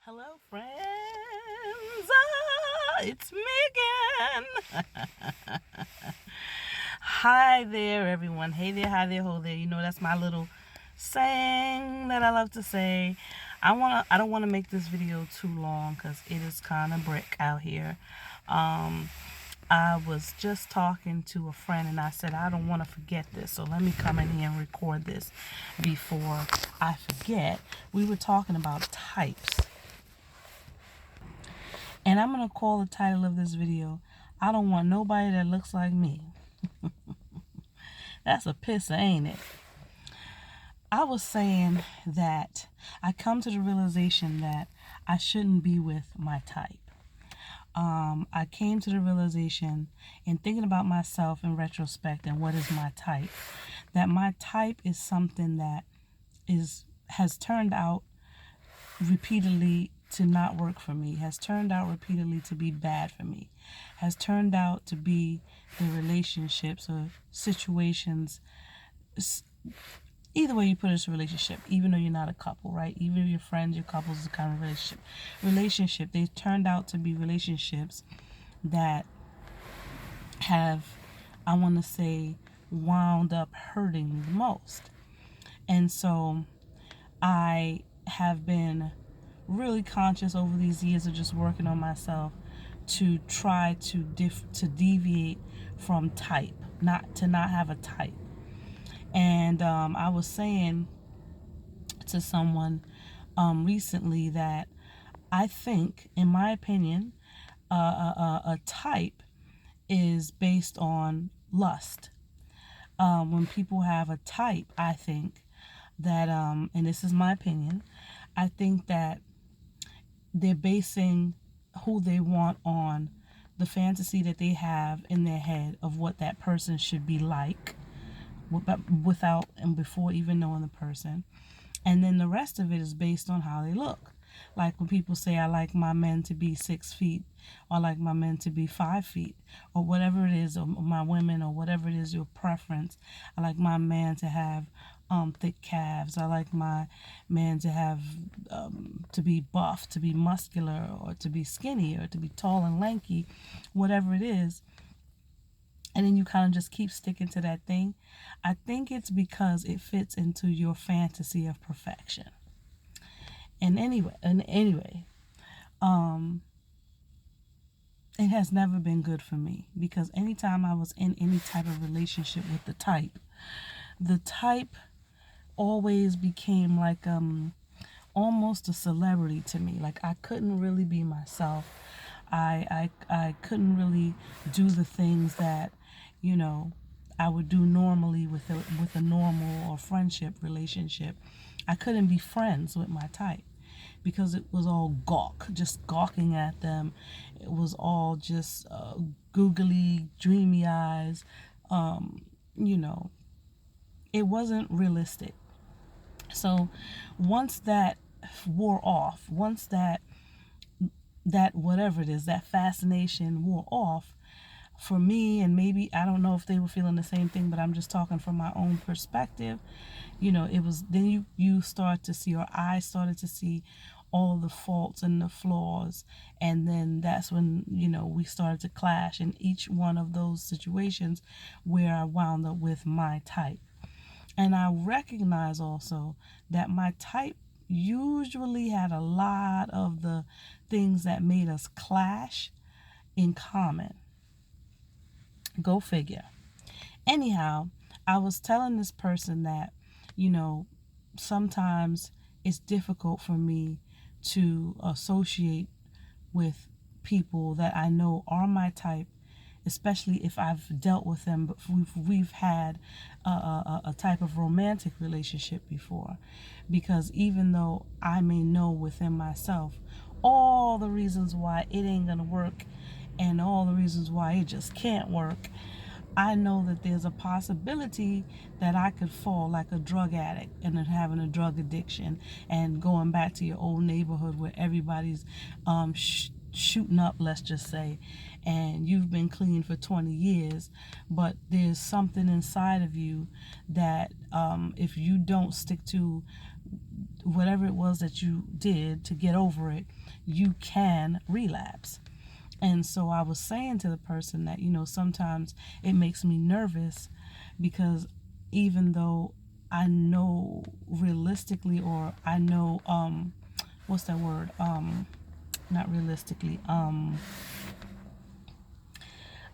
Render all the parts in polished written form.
Hello, friends. It's Megan. Hi there, everyone. Hey there, hi there, ho there. You know that's my little saying that I love to say. I don't wanna make this video too long because it is kind of brick out here. Um, I was just talking to a friend and I said I don't want to forget this, so let me come in here and record this before I forget. We were talking about types. And I'm going to call the title of this video, I don't want nobody that looks like me. That's a pisser, ain't it? I was saying that I come to the realization that I shouldn't be with my type. I came to the realization in thinking about myself in retrospect and what is my type, that my type is something that has turned out repeatedly to not work for me, has turned out repeatedly to be bad for me, has turned out to be the relationships or situations, either way you put it, it's a relationship, even though you're not a couple, right? Even if you're friends, your couples is a kind of relationship. They've turned out to be relationships that have, I want to say, wound up hurting me the most. And so I have been really conscious over these years of just working on myself to try to deviate from type, not have a type. And I was saying to someone recently that I think, in my opinion, a type is based on lust. When people have a type, I think that, and this is my opinion, I think that they're basing who they want on the fantasy that they have in their head of what that person should be like without and before even knowing the person. And then the rest of it is based on how they look. Like when people say, I like my men to be 6 feet, or I like my men to be 5 feet, or whatever it is, or my women, or whatever it is your preference. I like my man to have thick calves. I like my man to have to be buff, to be muscular, or to be skinny, or to be tall and lanky, whatever it is. And then you kind of just keep sticking to that thing. I think it's because it fits into your fantasy of perfection. And anyway, it has never been good for me, because anytime I was in any type of relationship with the type always became like almost a celebrity to me. Like I couldn't really be myself. I couldn't really do the things that, I would do normally with a normal or friendship relationship. I couldn't be friends with my type because it was all just gawking at them. It was all just googly, dreamy eyes. You know, it wasn't realistic. So once that wore off, once that whatever it is, that fascination wore off for me, and maybe I don't know if they were feeling the same thing, but I'm just talking from my own perspective. It was then you start to see, or I started to see all of the faults and the flaws, and then that's when we started to clash in each one of those situations where I wound up with my type. And I recognize also that my type usually had a lot of the things that made us clash in common. Go figure. Anyhow, I was telling this person that, sometimes it's difficult for me to associate with people that I know are my type, especially if I've dealt with them, but we've had a type of romantic relationship before. Because even though I may know within myself all the reasons why it ain't gonna work and all the reasons why it just can't work, I know that there's a possibility that I could fall like a drug addict and then having a drug addiction and going back to your old neighborhood where everybody's shooting up, let's just say, and you've been clean for 20 years, but there's something inside of you that if you don't stick to whatever it was that you did to get over it, you can relapse. And so I was saying to the person that, sometimes it makes me nervous because even though I know realistically, or I know, what's that word? Not realistically.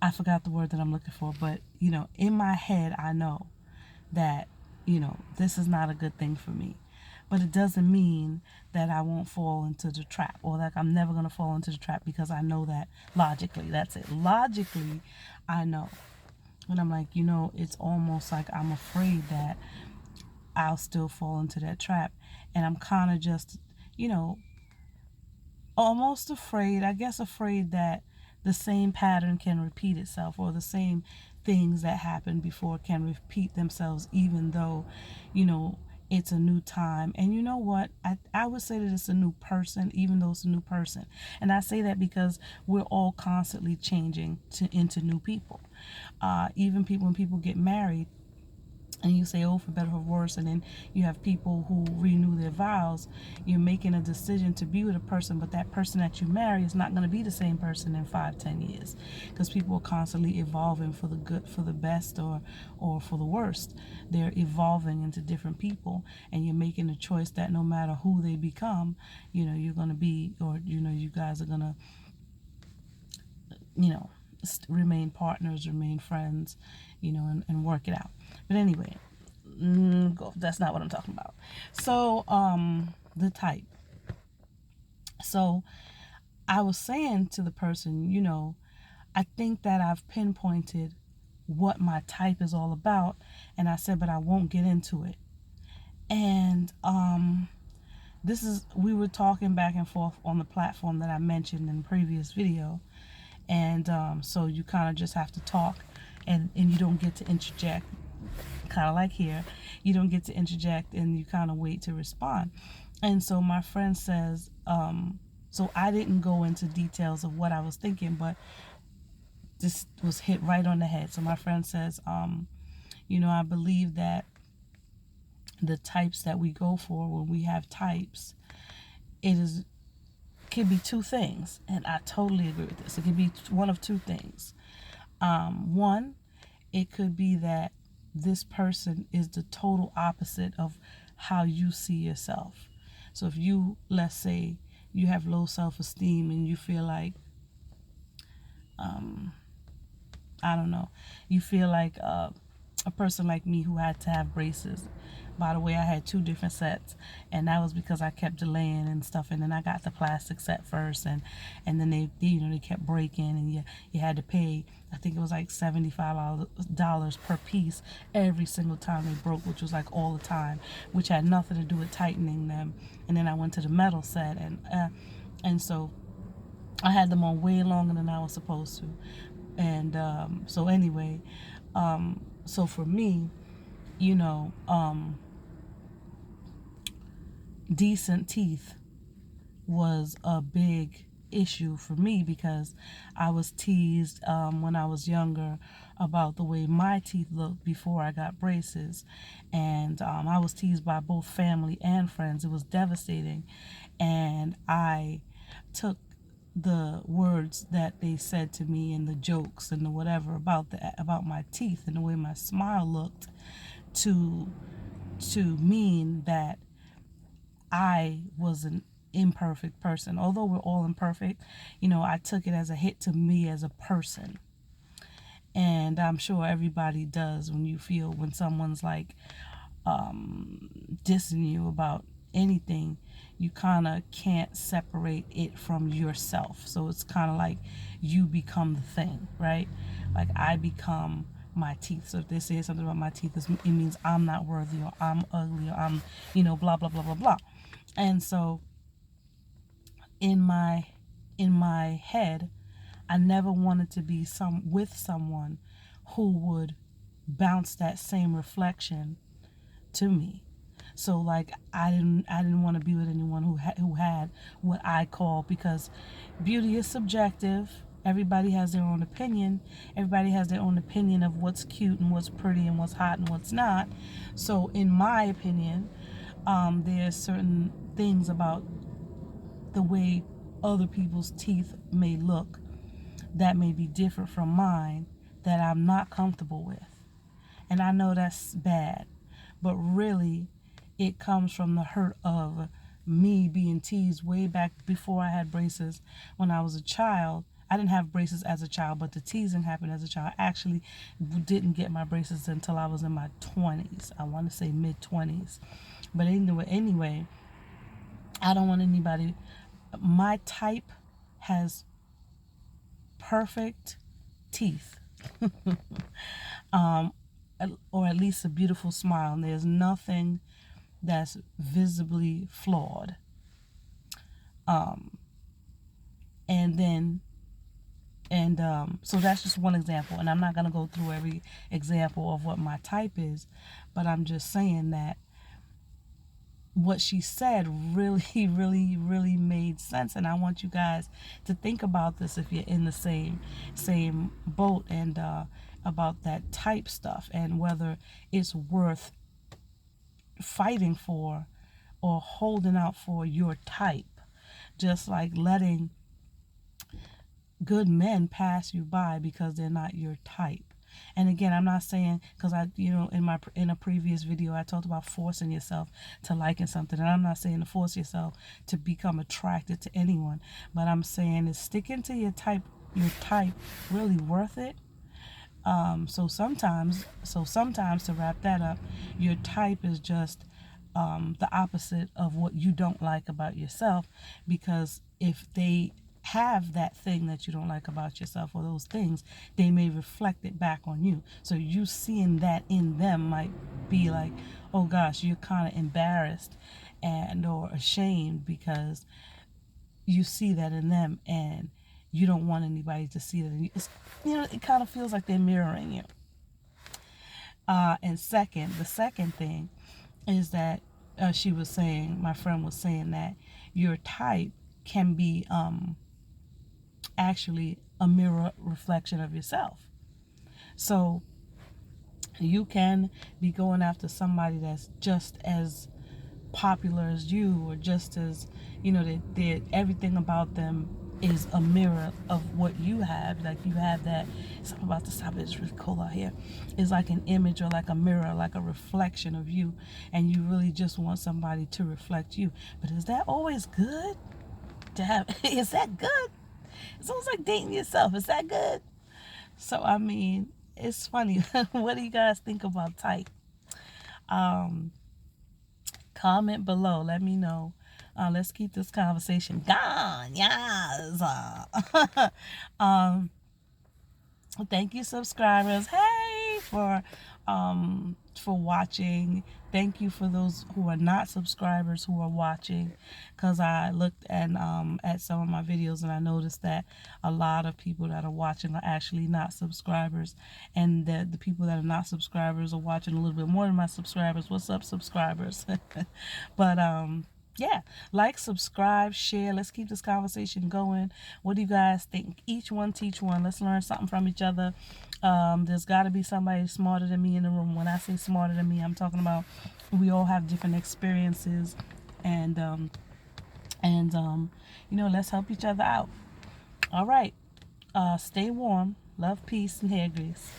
I forgot the word that I'm looking for, but, in my head, I know that, this is not a good thing for me. But it doesn't mean that I won't fall into the trap, or that I'm never going to fall into the trap, because I know that logically. That's it. Logically, I know. And I'm like, it's almost like I'm afraid that I'll still fall into that trap. And I'm kind of just, almost afraid, I guess afraid that the same pattern can repeat itself, or the same things that happened before can repeat themselves, even though, it's a new time. And you know what? I would say that it's a new person, even though it's a new person. And I say that because we're all constantly changing into new people. Even when people get married, and you say, oh, for better or worse, and then you have people who renew their vows, you're making a decision to be with a person, but that person that you marry is not going to be the same person in 5-10 years, because people are constantly evolving for the good, for the best, or for the worst. They're evolving into different people, and you're making a choice that no matter who they become, you're going to be, or you guys are going to, remain partners, remain friends, and work it out. But anyway, that's not what I'm talking about. So, the type. So, I was saying to the person, I think that I've pinpointed what my type is all about, and I said, but I won't get into it. And we were talking back and forth on the platform that I mentioned in the previous video. And so you kind of just have to talk, and you don't get to interject, kind of like here. You don't get to interject, and you kind of wait to respond. And so my friend says, so I didn't go into details of what I was thinking, but this was hit right on the head. So my friend says, I believe that the types that we go for, when we have types, could be two things, and I totally agree with this. It could be one of two things. One, it could be that this person is the total opposite of how you see yourself. So if you, let's say, you have low self-esteem, and you feel like, I don't know, you feel like a person like me who had to have braces. By the way, I had 2 different sets, and that was because I kept delaying and stuff. And then I got the plastic set first, and then they kept breaking, and you had to pay, I think it was like $75 per piece every single time they broke, which was like all the time, which had nothing to do with tightening them. And then I went to the metal set, and so I had them on way longer than I was supposed to. And so anyway, so for me, decent teeth was a big issue for me, because I was teased when I was younger about the way my teeth looked before I got braces. And I was teased by both family and friends. It was devastating. And I took the words that they said to me, and the jokes and the whatever about my teeth and the way my smile looked, to mean that I was an imperfect person. Although we're all imperfect, I took it as a hit to me as a person. And I'm sure everybody does when someone's like dissing you about anything, you kind of can't separate it from yourself. So it's kind of like you become the thing, right? Like I become my teeth. So if they say something about my teeth, it means I'm not worthy, or I'm ugly, or I'm, blah, blah, blah, blah, blah. And so in my head, I never wanted to be with someone who would bounce that same reflection to me. So like I didn't want to be with anyone who had what I call, because beauty is subjective. Everybody has their own opinion. Everybody has their own opinion of what's cute and what's pretty and what's hot and what's not. So in my opinion, There's certain things about the way other people's teeth may look that may be different from mine that I'm not comfortable with. And I know that's bad, but really it comes from the hurt of me being teased way back before I had braces when I was a child. I didn't have braces as a child, but the teasing happened as a child. I actually didn't get my braces until I was in my 20s. I want to say mid 20s. But anyway, I don't want anybody. My type has perfect teeth. Or at least a beautiful smile. And there's nothing that's visibly flawed. So that's just one example. And I'm not going to go through every example of what my type is, but I'm just saying that what she said really, really, really made sense. And I want you guys to think about this if you're in the same boat, and about that type stuff, and whether it's worth fighting for or holding out for your type, just like letting good men pass you by because they're not your type. And again, I'm not saying, because in a previous video I talked about forcing yourself to liking something, and I'm not saying to force yourself to become attracted to anyone, but I'm saying is sticking to your type really worth it? So sometimes to wrap that up, your type is just the opposite of what you don't like about yourself, because if they have that thing that you don't like about yourself, or those things, they may reflect it back on you. So you seeing that in them might be like, oh gosh, you're kind of embarrassed and or ashamed because you see that in them, and you don't want anybody to see that in you. It kind of feels like they're mirroring you. And the second thing is that she was saying, my friend was saying, that your type can be actually a mirror reflection of yourself. So you can be going after somebody that's just as popular as you, or just as, they everything about them is a mirror of what you have. Like you have that, something about the stop, it's really cold out here. It's like an image, or like a mirror, like a reflection of you, and you really just want somebody to reflect you. But is that always good to have? Is that good? It's almost like dating yourself. Is that good? So I mean, it's funny. What do you guys think about type? Comment below. Let me know. Let's keep this conversation going. Yes. Thank you, subscribers. Hey, for watching. Thank you for those who are not subscribers who are watching, because I looked at some of my videos, and I noticed that a lot of people that are watching are actually not subscribers, and that the people that are not subscribers are watching a little bit more than my subscribers. What's up, subscribers? But yeah, like, subscribe, share. Let's keep this conversation going. What do you guys think? Each one teach one. Let's learn something from each other. There's got to be somebody smarter than me in the room. When I say smarter than me, I'm talking about we all have different experiences, and let's help each other out. All right. Stay warm. Love, peace, and hair grease.